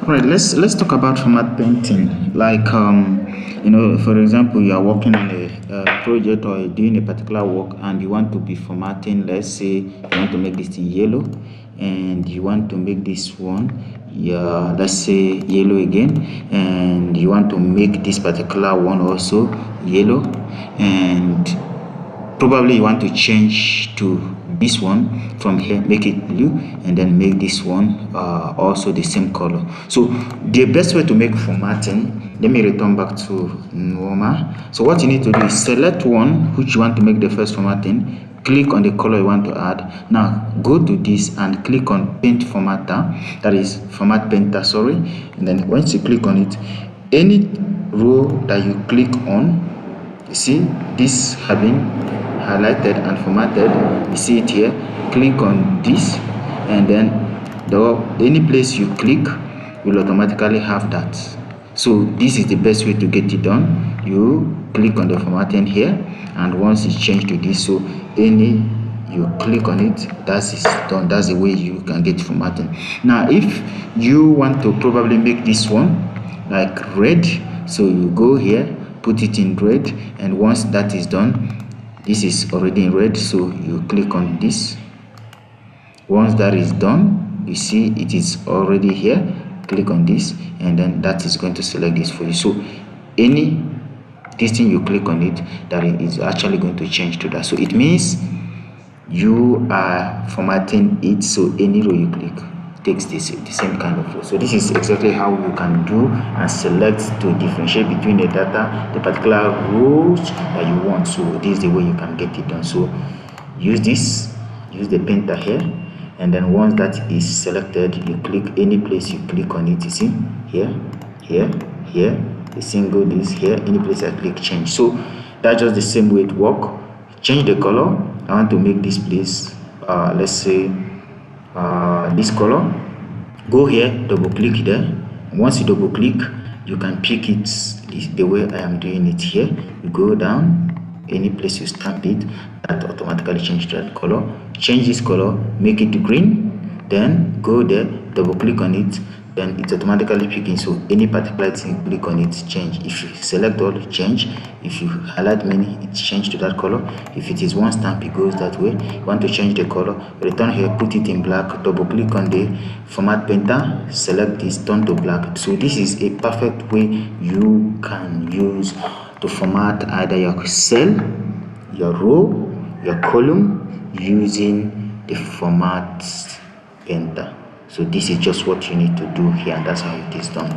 All right, let's talk about format painting. Like for example, you are working on a project or doing a particular work, and you want to be formatting. Let's say you want to make this thing yellow, and you want to make this one, yeah, let's say yellow again, and you want to make this particular one also yellow, and probably you want to change to this one from here, make it blue, and then make this one also the same color. So the best way to make formatting, let me return back to normal. So what you need to do is select one which you want to make the first formatting, click on the color you want to add. Now go to this and click on paint formatter, that is format painter, sorry. And then once you click on it, any row that you click on, you see this have been highlighted and formatted. You see it here. Click on this, and then any place you click will automatically have that. So this is the best way to get it done. You click on the formatting here, and once it's changed to this, so any you click on it, that is done. That's the way you can get formatting. Now if you want to probably make this one like red, so you go here, put it in red, and once that is done, this is already in red, so you click on this. Once that is done, you see it is already here. Click on this, and then that is going to select this for you. So this thing you click on it, that is actually going to change to that. So it means you are formatting it, so any row you click takes the same kind of row. So this is exactly how you can do and select to differentiate between the data, the particular rows that you want. So this is the way you can get it done. So use the painter here, and then once that is selected, you click any place you click on it. You see here, a single, this here, any place I click, change. So that's just the same way it works. Change the color. I want to make this place let's say this color. Go here, double click there. Once you double click, you can pick it the way I am doing it here. You go down, any place you stamp it, that automatically change that color. Change this color, make it green, then go there, double click on it, then it's automatically picking. So any particular thing, click on it, change. If you select all, change. If you highlight many, it change to that color. If it is one stamp, it goes that way. You want to change the color, return here, put it in black, double click on the format painter, select this, turn to black. So this is a perfect way you can use to format either your cell, your row, your column using the format painter. So this is just what you need to do here, and that's how it is done.